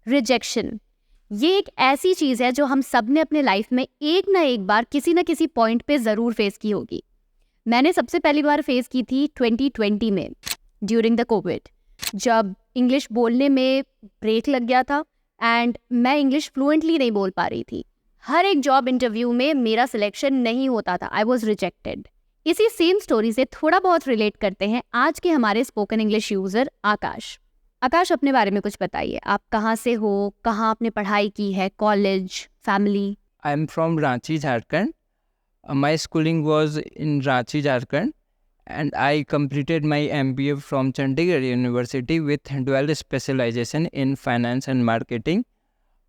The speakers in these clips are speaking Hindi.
रिजेक्शन, ये एक ऐसी चीज़ है जो हम सब ने अपने लाइफ में एक ना एक बार किसी ना किसी पॉइंट पे ज़रूर फेस की होगी। मैंने सबसे पहली बार फेस की थी 2020 में, ड्यूरिंग द कोविड, जब इंग्लिश बोलने में ब्रेक लग गया था एंड मैं इंग्लिश फ्लुएंटली नहीं बोल पा रही थी। हर एक जॉब इंटरव्यू में मेरा सिलेक्शन नहीं होता था, आई वॉज रिजेक्टेड। इसी सेम स्टोरी से थोड़ा बहुत रिलेट करते हैं आज के हमारे स्पोकन इंग्लिश यूज़र आकाश। आकाश, अपने बारे में कुछ बताइए। आप कहाँ से हो, कहाँ आपने पढ़ाई की है, college, family? I am from Ranchi, Jharkhand. My schooling was in Ranchi, Jharkhand, and I completed my MBA from Chandigarh University with dual specialization in finance and marketing.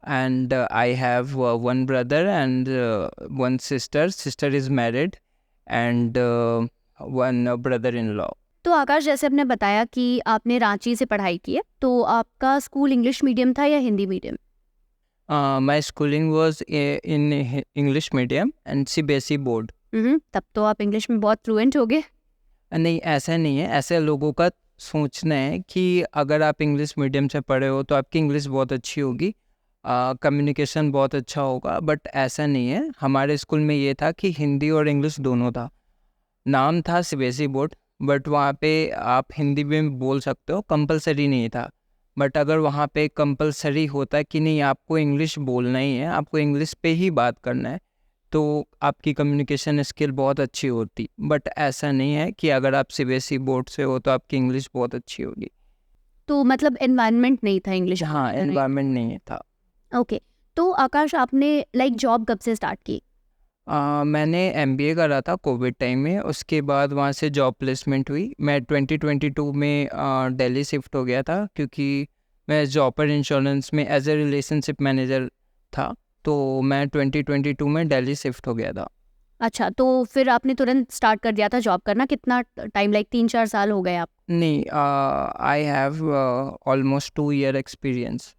And I have one brother and one sister. Sister is married, and one brother-in-law. तो आकाश, जैसे आपने बताया कि आपने रांची से पढ़ाई की है, तो आपका स्कूल इंग्लिश मीडियम था या Hindi medium? My schooling was in English medium and CBSE board. तब तो आप इंग्लिश में बहुत फ्लुएंट हो गए। नहीं, ऐसा नहीं है। ऐसे लोगों का सोचना है कि अगर आप इंग्लिश मीडियम से पढ़े हो तो आपकी इंग्लिश बहुत अच्छी होगी, कम्युनिकेशन बहुत अच्छा होगा, बट ऐसा नहीं है। हमारे स्कूल में ये था कि हिंदी और इंग्लिश दोनों था। नाम था सीबीएसई बोर्ड, बट वहाँ पे आप हिंदी में बोल सकते हो, कंपलसरी नहीं था। बट अगर वहाँ पे कंपलसरी होता कि नहीं, आपको इंग्लिश बोलना ही है, आपको इंग्लिश पे ही बात करना है, तो आपकी कम्युनिकेशन स्किल बहुत अच्छी होती। बट ऐसा नहीं है कि अगर आप सीबीएसई बोर्ड से हो तो आपकी इंग्लिश बहुत अच्छी होगी। तो मतलब एनवायरनमेंट नहीं था इंग्लिश? हाँ, एनवायरनमेंट नहीं था। ओके। तो आकाश, आपने जॉब कब से स्टार्ट की? मैंने एमबीए करा था कोविड टाइम में, उसके बाद वहाँ से जॉब प्लेसमेंट हुई। मैं 2022 में दिल्ली शिफ्ट हो गया था, क्योंकि मैं जॉपर इंश्योरेंस में एज ए रिलेशनशिप मैनेजर था, तो मैं 2022 में दिल्ली शिफ्ट हो गया था। अच्छा, तो फिर आपने तुरंत स्टार्ट कर दिया था जॉब करना? कितना टाइम, 3-4 साल हो गए आप? नहीं, I have almost 2 year experience.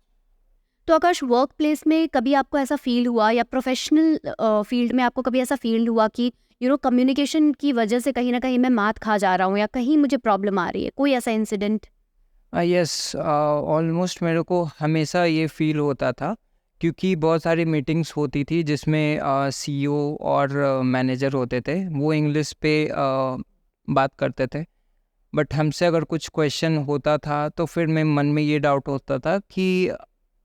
तो आकाश, वर्क प्लेस में कभी आपको ऐसा फील हुआ या प्रोफेशनल फील्ड में आपको कभी ऐसा फील हुआ कि कम्युनिकेशन की वजह से कहीं ना कहीं मैं मात खा जा रहा हूँ या कहीं मुझे प्रॉब्लम आ रही है? कोई ऐसा इंसिडेंट? यस, ऑलमोस्ट मेरे को हमेशा ये फील होता था, क्योंकि बहुत सारी मीटिंग्स होती थी जिसमें सीईओ और मैनेजर होते थे, वो इंग्लिश पे बात करते थे। बट हमसे अगर कुछ क्वेश्चन होता था तो फिर मेरे मन में ये डाउट होता था कि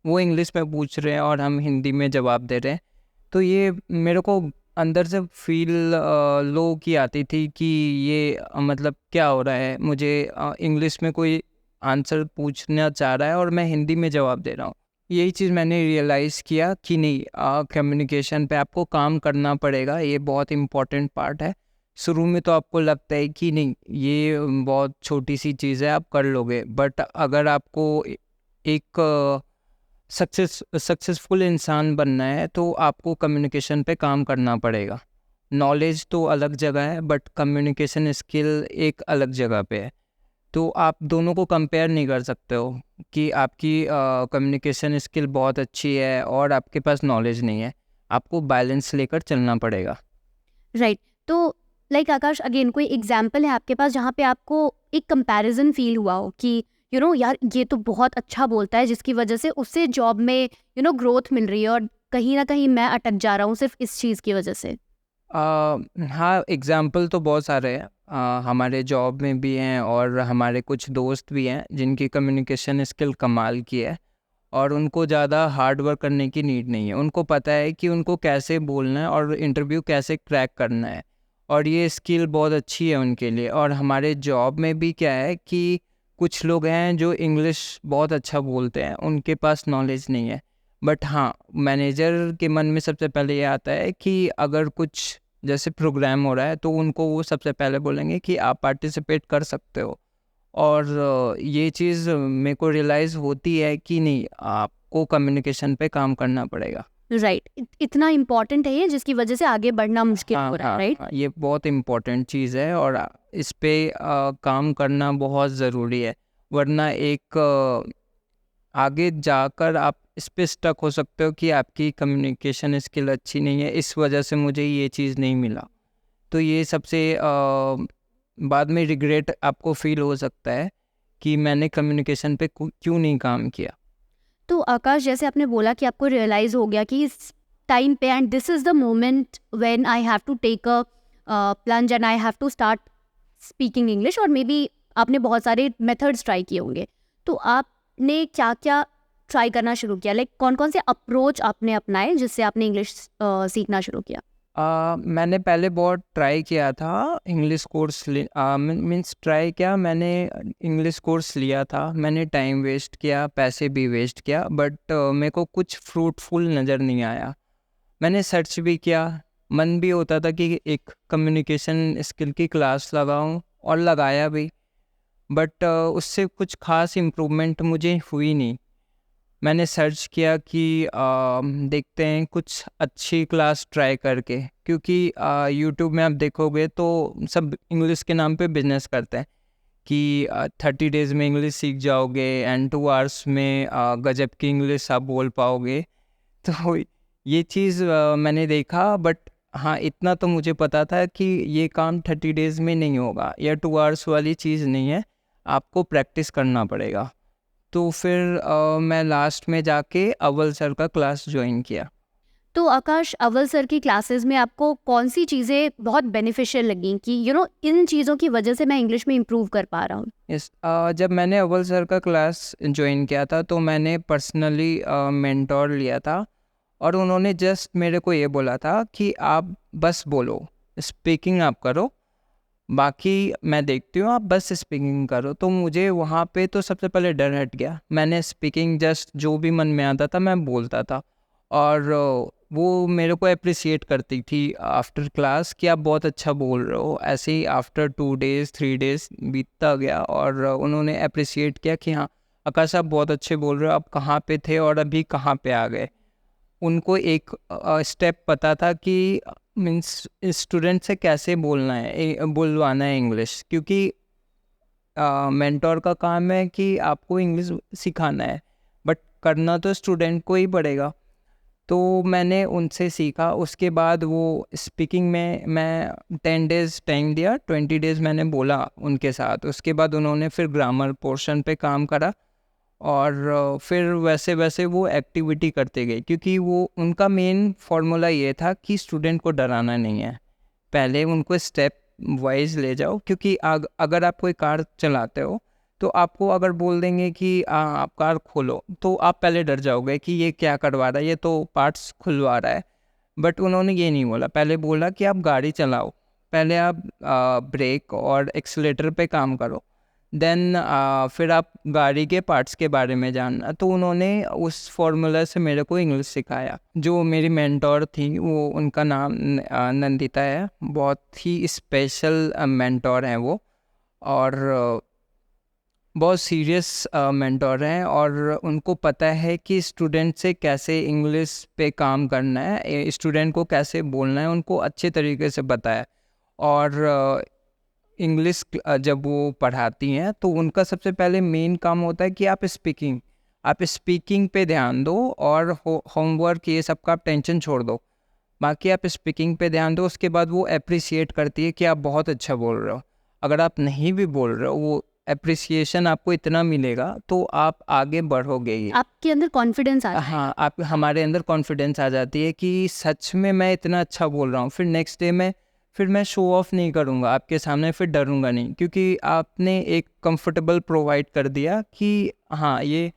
वो इंग्लिश में पूछ रहे हैं और हम हिंदी में जवाब दे रहे हैं। तो ये मेरे को अंदर से फील लो की आती थी कि ये मतलब क्या हो रहा है, मुझे इंग्लिश में कोई आंसर पूछना चाह रहा है और मैं हिंदी में जवाब दे रहा हूँ। यही चीज़ मैंने रियलाइज़ किया कि नहीं, कम्युनिकेशन पे आपको काम करना पड़ेगा, ये बहुत इम्पोर्टेंट पार्ट है। शुरू में तो आपको लगता है कि नहीं, ये बहुत छोटी सी चीज़ है, आप कर लोगे, बट अगर आपको एक सक्सेसफुल इंसान बनना है तो आपको कम्युनिकेशन पे काम करना पड़ेगा। नॉलेज तो अलग जगह है, बट कम्युनिकेशन स्किल एक अलग जगह पे है। तो आप दोनों को कंपेयर नहीं कर सकते हो कि आपकी कम्युनिकेशन स्किल बहुत अच्छी है और आपके पास नॉलेज नहीं है। आपको बैलेंस लेकर चलना पड़ेगा। राइट। तो आकाश, अगेन कोई एग्जाम्पल है आपके पास जहाँ पे आपको एक कंपैरिजन फील हुआ हो कि यार ये तो बहुत अच्छा बोलता है, जिसकी वजह से उससे जॉब में ग्रोथ मिल रही है और कहीं ना कहीं मैं अटक जा रहा हूँ सिर्फ इस चीज़ की वजह से? हाँ, एग्ज़ाम्पल तो बहुत सारे हैं। हमारे जॉब में भी हैं और हमारे कुछ दोस्त भी हैं जिनकी कम्युनिकेशन स्किल कमाल की है और उनको ज़्यादा हार्ड वर्क करने की नीड नहीं है। उनको पता है कि उनको कैसे बोलना है और इंटरव्यू कैसे क्रैक करना है, और ये स्किल बहुत अच्छी है उनके लिए। और हमारे जॉब में भी क्या है कि कुछ लोग हैं जो इंग्लिश बहुत अच्छा बोलते हैं, उनके पास नॉलेज नहीं है। बट हाँ, मैनेजर के मन में सबसे पहले ये आता है कि अगर कुछ जैसे प्रोग्राम हो रहा है तो उनको वो सबसे पहले बोलेंगे कि आप पार्टिसिपेट कर सकते हो। और ये चीज़ मेरे को रियलाइज़ होती है कि नहीं, आपको कम्युनिकेशन पे काम करना पड़ेगा। राइट। इतना इम्पोर्टेंट है ये, जिसकी वजह से आगे बढ़ना मुश्किल हाँ हो रहा है, हाँ राइट? हाँ, ये बहुत इम्पोर्टेंट चीज़ है और इस पे काम करना बहुत ज़रूरी है। वरना एक आगे जाकर आप इस पे स्टक हो सकते हो कि आपकी कम्युनिकेशन स्किल अच्छी नहीं है, इस वजह से मुझे ये चीज़ नहीं मिला। तो ये सबसे बाद में रिग्रेट आपको फील हो सकता है कि मैंने कम्युनिकेशन पे क्यों नहीं काम किया। तो आकाश, जैसे आपने बोला कि आपको रियलाइज़ हो गया कि इस टाइम पे and this is the moment when I have to take a plunge and I have to start speaking English, और मे बी आपने बहुत सारे मेथड्स ट्राई किए होंगे। तो आपने क्या क्या ट्राई करना शुरू किया, लाइक कौन कौन से अप्रोच आपने अपनाए जिससे आपने इंग्लिश सीखना शुरू किया? मैंने पहले बहुत ट्राई किया था इंग्लिश कोर्स मीन्स ट्राई किया मैंने, इंग्लिश कोर्स लिया था मैंने, टाइम वेस्ट किया, पैसे भी वेस्ट किया, बट मेरे को कुछ फ्रूटफुल नज़र नहीं आया। मैंने सर्च भी किया, मन भी होता था कि एक कम्युनिकेशन स्किल की क्लास लगाऊं, और लगाया भी, बट उससे कुछ खास इम्प्रूवमेंट मुझे हुई नहीं। मैंने सर्च किया कि देखते हैं कुछ अच्छी क्लास ट्राई करके, क्योंकि यूट्यूब में आप देखोगे तो सब इंग्लिश के नाम पे बिजनेस करते हैं कि 30 डेज़ में इंग्लिश सीख जाओगे एंड 2 आवर्स में गजब की इंग्लिश आप बोल पाओगे। तो ये चीज़ मैंने देखा, बट हाँ इतना तो मुझे पता था कि ये काम 30 डेज़ में नहीं होगा, या 2 आवर्स वाली चीज़ नहीं है, आपको प्रैक्टिस करना पड़ेगा। तो फिर मैं लास्ट में जाके अव्वल सर का क्लास ज्वाइन किया। तो आकाश, अव्वल सर की क्लासेस में आपको कौन सी चीज़ें बहुत बेनिफिशियल लगी कि इन चीज़ों की वजह से मैं इंग्लिश में इम्प्रूव कर पा रहा हूँ? जब मैंने अव्वल सर का क्लास ज्वाइन किया था तो मैंने पर्सनली मेंटोर लिया था, और उन्होंने जस्ट मेरे को ये बोला था कि आप बस बोलो, स्पीकिंग आप करो, बाकी मैं देखती हूँ, आप बस स्पीकिंग करो। तो मुझे वहाँ पे तो सबसे पहले डर हट गया। मैंने स्पीकिंग जस्ट जो भी मन में आता था मैं बोलता था, और वो मेरे को अप्रिशिएट करती थी आफ्टर क्लास कि आप बहुत अच्छा बोल रहे हो। ऐसे ही आफ्टर 2 डेज़ 3 डेज़ बीतता गया, और उन्होंने अप्रिशिएट किया कि हाँ आकाश आप बहुत अच्छे बोल रहे हो, आप कहाँ पे थे और अभी कहाँ पे आ गए। उनको एक स्टेप पता था कि मीन्स स्टूडेंट से कैसे बोलना है, बुलवाना है इंग्लिश, क्योंकि मेंटोर का काम है कि आपको इंग्लिश सिखाना है, बट करना तो स्टूडेंट को ही पड़ेगा। तो मैंने उनसे सीखा। उसके बाद वो स्पीकिंग में मैं 10 डेज़ टाइम दिया, 20 डेज़ मैंने बोला उनके साथ। उसके बाद उन्होंने फिर ग्रामर पोर्शन पे काम करा, और फिर वैसे वैसे वो एक्टिविटी करते गए, क्योंकि वो उनका मेन फार्मूला ये था कि स्टूडेंट को डराना नहीं है, पहले उनको स्टेप वाइज ले जाओ। क्योंकि अगर आप कोई कार चलाते हो तो आपको अगर बोल देंगे कि आप कार खोलो, तो आप पहले डर जाओगे कि ये क्या करवा रहा है, ये तो पार्ट्स खुलवा रहा है। बट उन्होंने ये नहीं बोला, पहले बोला कि आप गाड़ी चलाओ, पहले आप ब्रेक और एक्सीलेटर पे काम करो, देन फिर आप गाड़ी के पार्ट्स के बारे में जानना। तो उन्होंने उस फॉर्मूला से मेरे को इंग्लिश सिखाया। जो मेरी मेंटोर थी वो, उनका नाम नंदिता है, बहुत ही स्पेशल मेंटोर हैं वो, और बहुत सीरियस मेंटोर हैं, और उनको पता है कि स्टूडेंट से कैसे इंग्लिश पे काम करना है, स्टूडेंट को कैसे बोलना है, उनको अच्छे तरीके से पता है। और इंग्लिश जब वो पढ़ाती हैं तो उनका सबसे पहले मेन काम होता है कि आप स्पीकिंग पे ध्यान दो, और होमवर्क ये सब का आप टेंशन छोड़ दो, बाकी आप स्पीकिंग पे ध्यान दो। उसके बाद वो अप्रिशिएट करती है कि आप बहुत अच्छा बोल रहे हो। अगर आप नहीं भी बोल रहे हो, वो अप्रिसिएशन आपको इतना मिलेगा तो आप आगे बढ़ोगे ही। आपके अंदर कॉन्फिडेंस आ जाएगा। हाँ, आप हमारे अंदर कॉन्फिडेंस आ जाती है कि सच में मैं इतना अच्छा बोल रहा हूँ। फिर नेक्स्ट डे में फिर मैं शो ऑफ नहीं करूँगा आपके सामने, फिर डरूंगा नहीं, क्योंकि आपने एक कंफर्टेबल प्रोवाइड कर दिया कि हाँ ये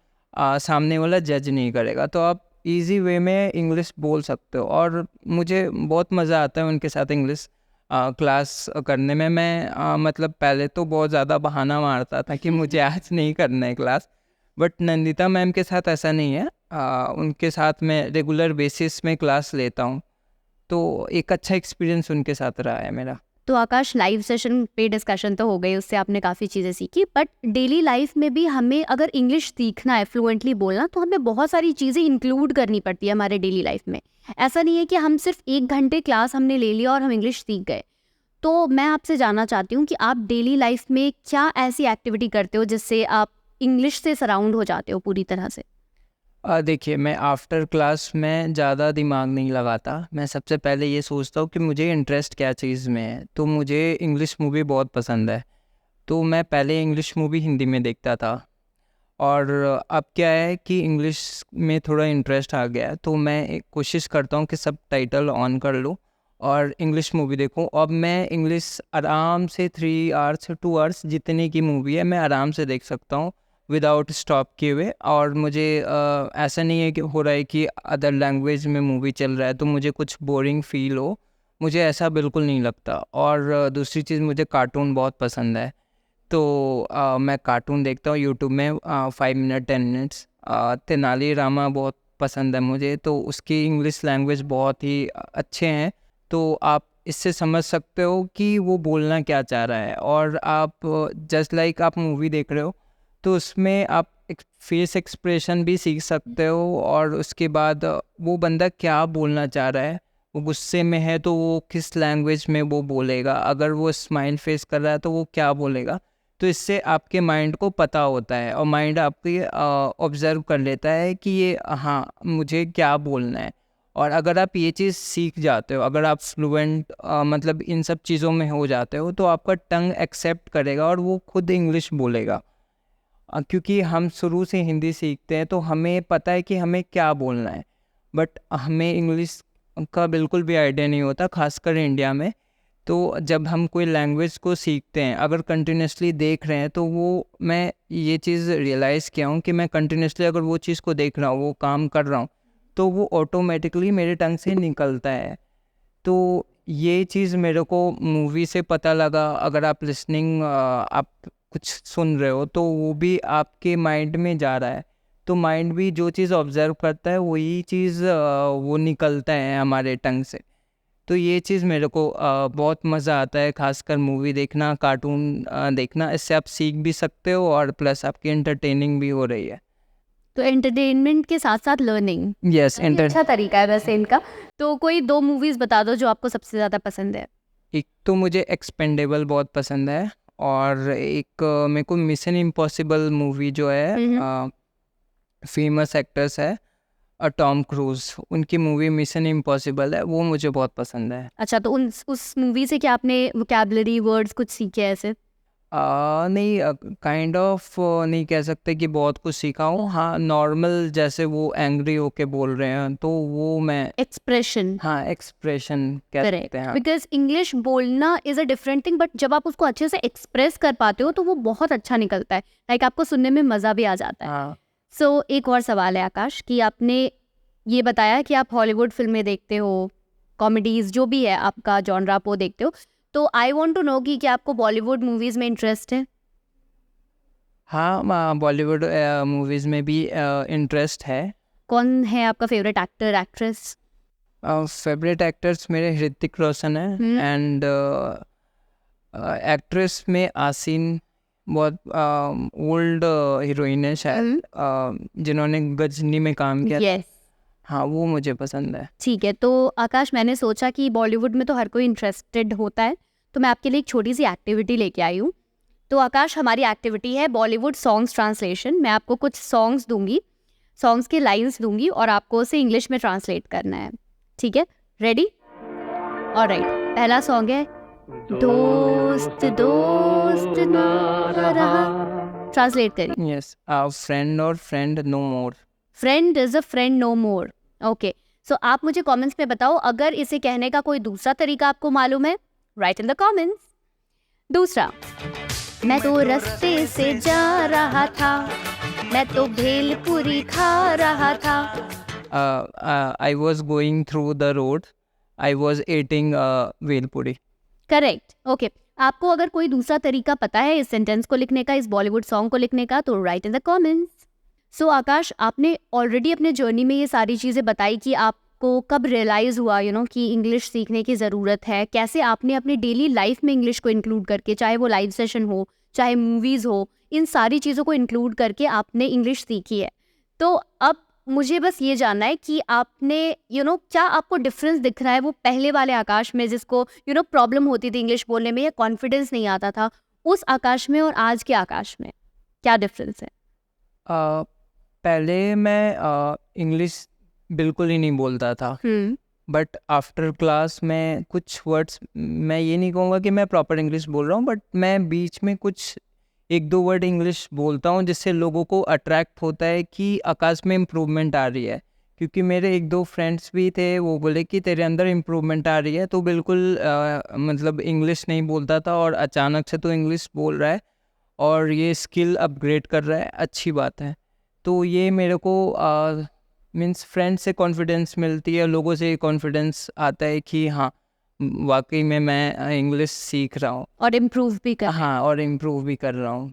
सामने वाला जज नहीं करेगा, तो आप इजी वे में इंग्लिश बोल सकते हो। और मुझे बहुत मज़ा आता है उनके साथ इंग्लिश क्लास करने में। मैं मतलब पहले तो बहुत ज़्यादा बहाना मारता था कि मुझे आज नहीं करना है क्लास, बट नंदिता मैम के साथ ऐसा नहीं है। उनके साथ मैं रेगुलर बेसिस में क्लास लेता हूँ, तो एक अच्छा एक्सपीरियंस उनके साथ रहा है मेरा। तो आकाश, लाइव सेशन पे डिस्कशन तो हो गई, उससे आपने काफ़ी चीज़ें सीखी, बट डेली लाइफ में भी हमें अगर इंग्लिश सीखना है, फ्लुएंटली बोलना, तो हमें बहुत सारी चीज़ें इंक्लूड करनी पड़ती है हमारे डेली लाइफ में। ऐसा नहीं है कि हम सिर्फ 1 घंटे क्लास हमने ले लिया और हम इंग्लिश सीख गए। तो मैं आपसे जानना चाहती हूँ कि आप डेली लाइफ में क्या ऐसी एक्टिविटी करते हो जिससे आप इंग्लिश से सराउंड हो जाते हो पूरी तरह से? देखिए, मैं आफ्टर क्लास में ज़्यादा दिमाग नहीं लगाता। मैं सबसे पहले ये सोचता हूँ कि मुझे इंटरेस्ट क्या चीज़ में है। तो मुझे इंग्लिश मूवी बहुत पसंद है, तो मैं पहले इंग्लिश मूवी हिंदी में देखता था, और अब क्या है कि इंग्लिश में थोड़ा इंटरेस्ट आ गया है, तो मैं एक कोशिश करता हूँ कि सब टाइटल ऑन कर लूँ और इंग्लिश मूवी देखूँ। अब मैं इंग्लिश आराम से 3 आवर्स 2 आवर्स जितने की मूवी है मैं आराम से देख सकता हूँ विदाउट स्टॉप किए हुए। और मुझे ऐसा नहीं है कि हो रहा है कि अदर लैंग्वेज में मूवी चल रहा है तो मुझे कुछ बोरिंग फील हो, मुझे ऐसा बिल्कुल नहीं लगता। और दूसरी चीज़, मुझे कार्टून बहुत पसंद है, तो मैं कार्टून देखता हूँ यूट्यूब में 5 मिनट 10 मिनट्स। तेनाली रामा बहुत पसंद है मुझे, तो उसकी इंग्लिश लैंग्वेज बहुत ही अच्छे हैं, तो आप इससे समझ सकते हो कि वो बोलना क्या चाह रहा है। और आप जस्ट लाइक आप मूवी देख रहे हो तो उसमें आप एक फेस एक्सप्रेशन भी सीख सकते हो, और उसके बाद वो बंदा क्या बोलना चाह रहा है, वो गुस्से में है तो वो किस लैंग्वेज में वो बोलेगा, अगर वो स्माइल फेस कर रहा है तो वो क्या बोलेगा। तो इससे आपके माइंड को पता होता है और माइंड आपके ऑब्जर्व कर लेता है कि ये हाँ मुझे क्या बोलना है। और अगर आप ये चीज़ सीख जाते हो, अगर आप फ्लुएंट मतलब इन सब चीज़ों में हो जाते हो, तो आपका टंग एक्सेप्ट करेगा और वो खुद इंग्लिश बोलेगा। क्योंकि हम शुरू से हिंदी सीखते हैं तो हमें पता है कि हमें क्या बोलना है, बट हमें इंग्लिश का बिल्कुल भी आइडिया नहीं होता, खासकर इंडिया में। तो जब हम कोई लैंग्वेज को सीखते हैं, अगर कंटिन्यूसली देख रहे हैं, तो वो मैं ये चीज़ रियलाइज़ किया हूँ कि मैं कंटिन्यूसली अगर वो चीज़ को देख रहा हूँ, वो काम कर रहा हूँ, तो वो ऑटोमेटिकली मेरे टंग से निकलता है। तो ये चीज़ मेरे को मूवी से पता लगा। अगर आप लिसनिंग आप कुछ सुन रहे हो तो वो भी आपके माइंड में जा रहा है, तो माइंड भी जो चीज़ ऑब्जर्व करता है वही चीज़ वो निकलता है हमारे टंग से। तो ये चीज़ मेरे को बहुत मज़ा आता है, खासकर मूवी देखना, कार्टून देखना। इससे आप सीख भी सकते हो और प्लस आपकी एंटरटेनिंग भी हो रही है। तो एंटरटेनमेंट के साथ साथ लर्निंग यस, अच्छा तरीका है वैसे इनका। तो कोई 2 मूवीज बता दो जो आपको सबसे ज़्यादा पसंद है। एक तो मुझे एक्सपेंडेबल बहुत पसंद है, और एक मेरे को मिशन इम्पॉसिबल मूवी जो है, फेमस एक्टर्स है टॉम क्रूज, उनकी मूवी मिशन इम्पॉसिबल है, वो मुझे बहुत पसंद है। अच्छा, तो उस मूवी से क्या आपने वोकैबुलरी वर्ड्स कुछ सीखे ऐसे? नहीं, काइंड ऑफ नहीं कह सकते कि बहुत कुछ सीखा हूँ। हाँ, नॉर्मल जैसे वो एंग्री होके बोल रहे हैं तो वो मैं एक्सप्रेशन। हाँ एक्सप्रेशन कह सकते हैं। हाँ। बिकॉज इंग्लिश बोलना is a different thing, but जब आप उसको अच्छे से एक्सप्रेस कर पाते हो तो वो बहुत अच्छा निकलता है। लाइक आपको सुनने में मज़ा भी आ जाता है। हाँ। सो एक और सवाल है आकाश, कि आपने ये बताया कि आप हॉलीवुड फिल्में देखते हो, कॉमेडीज जो भी है आपका जॉनरा आप वो देखते हो, तो आई वांट टू नो कि क्या आपको बॉलीवुड मूवीज में इंटरेस्ट है? हाँ, बॉलीवुड मूवीज़ में भी इंटरेस्ट है। कौन है आपका favourite actor actress? Favourite actors मेरे ऋतिक रोशन है, एंड एक्ट्रेस में आसिन, बहुत ओल्ड हीरोइन है शायद, जिन्होंने गजनी में काम किया। यस। हाँ, वो मुझे पसंद है। ठीक है, तो आकाश मैंने सोचा कि बॉलीवुड में तो हर कोई इंटरेस्टेड होता है, तो मैं आपके लिए एक छोटी सी एक्टिविटी लेके आई हूँ। तो आकाश, हमारी एक्टिविटी है बॉलीवुड सॉन्ग्स ट्रांसलेशन। मैं आपको कुछ सॉन्ग्स दूंगी, सॉन्ग्स के लाइंस दूंगी, और आपको उसे इंग्लिश में ट्रांसलेट करना है। ठीक है, रेडी? ऑलराइट, पहला सॉन्ग है दोस्त दोस्त ना रहा। ट्रांसलेट करिए। यस, फ्रेंड और friend no more. Friend is a friend no more. Okay, so आप मुझे कमेंट्स में बताओ अगर इसे कहने का कोई दूसरा तरीका आपको मालूम है। Right in the comments. दूसरा, मैं तो रास्ते से जा रहा था, मैं तो भेलपुरी खा रहा था। I was going through the road, I was eating bhelpuri. Correct. Okay, आपको अगर कोई दूसरा तरीका पता है इस सेंटेंस को लिखने का, इस बॉलीवुड सॉन्ग को लिखने का, तो राइट इन द कमेंट्स। सो आकाश, आपने ऑलरेडी अपने जर्नी में ये सारी चीज़ें बताई कि आपको कब रियलाइज़ हुआ कि इंग्लिश सीखने की ज़रूरत है, कैसे आपने अपनी डेली लाइफ में इंग्लिश को इंक्लूड करके, चाहे वो लाइव सेशन हो, चाहे मूवीज़ हो, इन सारी चीज़ों को इंक्लूड करके आपने इंग्लिश सीखी है। तो अब मुझे बस ये जानना है कि आपने क्या आपको डिफरेंस दिख रहा है वो पहले वाले आकाश में, जिसको प्रॉब्लम होती थी इंग्लिश बोलने में या कॉन्फिडेंस नहीं आता था, उस आकाश में और आज के आकाश में क्या डिफरेंस है? पहले मैं इंग्लिश बिल्कुल ही नहीं बोलता था, बट आफ्टर क्लास में कुछ वर्ड्स, मैं ये नहीं कहूँगा कि मैं प्रॉपर इंग्लिश बोल रहा हूँ, बट मैं बीच में कुछ एक दो वर्ड इंग्लिश बोलता हूँ, जिससे लोगों को अट्रैक्ट होता है कि आकाश में इम्प्रूवमेंट आ रही है। क्योंकि मेरे एक दो फ्रेंड्स भी थे, वो बोले कि तेरे अंदर इम्प्रूवमेंट आ रही है, तो बिल्कुल मतलब इंग्लिश नहीं बोलता था और अचानक से तो इंग्लिश बोल रहा है और ये स्किल अपग्रेड कर रहा है, अच्छी बात है। तो ये मेरे को मीन्स फ्रेंड से कॉन्फिडेंस मिलती है, लोगों से कॉन्फिडेंस आता है कि हाँ वाकई में मैं इंग्लिश सीख रहा हूँ और इम्प्रूव भी कर। हाँ, और इम्प्रूव भी कर रहा हूँ।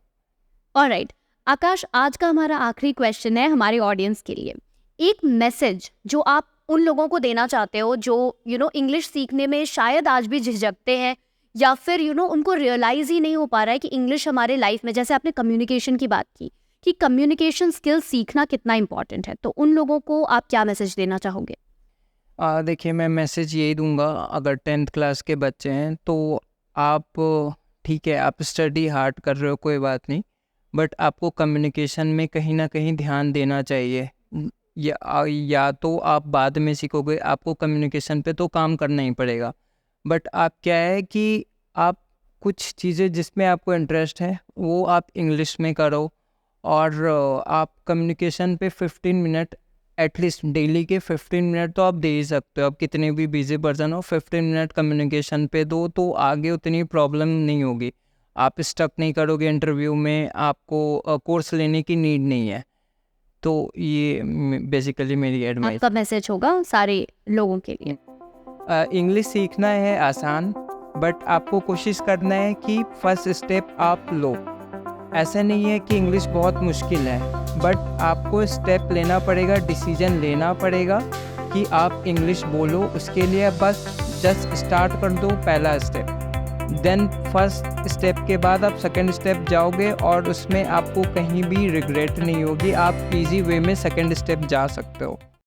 ऑलराइट आकाश, आज का हमारा आखिरी क्वेश्चन है हमारे ऑडियंस के लिए। एक मैसेज जो आप उन लोगों को देना चाहते हो जो इंग्लिश सीखने में शायद आज भी झिझकते हैं, या फिर उनको रियलाइज ही नहीं हो पा रहा है कि इंग्लिश हमारे लाइफ में, जैसे आपने कम्युनिकेशन की बात की कि कम्युनिकेशन स्किल्स सीखना कितना इंपॉर्टेंट है, तो उन लोगों को आप क्या मैसेज देना चाहोगे? देखिए, मैं मैसेज यही दूंगा, अगर 10th क्लास के बच्चे हैं तो आप ठीक है, आप स्टडी हार्ड कर रहे हो, कोई बात नहीं, बट आपको कम्युनिकेशन में कहीं ना कहीं ध्यान देना चाहिए। या तो आप बाद में सीखोगे, आपको कम्युनिकेशन पे तो काम करना ही पड़ेगा, बट आप क्या है कि आप कुछ चीज़ें जिसमें आपको इंटरेस्ट है वो आप इंग्लिश में करो, और आप कम्युनिकेशन पे 15 मिनट एटलीस्ट डेली के 15 मिनट तो आप दे ही सकते हो। आप कितने भी बिजी पर्सन हो, 15 मिनट कम्युनिकेशन पे दो, तो आगे उतनी प्रॉब्लम नहीं होगी, आप स्टक नहीं करोगे इंटरव्यू में, आपको कोर्स लेने की नीड नहीं है। तो ये बेसिकली मेरी एडवाइस। आपका मैसेज होगा सारे लोगों के लिए? इंग्लिश सीखना है आसान, बट आपको कोशिश करना है कि फर्स्ट स्टेप आप लो। ऐसा नहीं है कि इंग्लिश बहुत मुश्किल है, बट आपको स्टेप लेना पड़ेगा, डिसीजन लेना पड़ेगा कि आप इंग्लिश बोलो। उसके लिए बस जस्ट स्टार्ट कर दो, पहला स्टेप, देन फर्स्ट स्टेप के बाद आप सेकंड स्टेप जाओगे और उसमें आपको कहीं भी रिग्रेट नहीं होगी, आप इजी वे में सेकंड स्टेप जा सकते हो।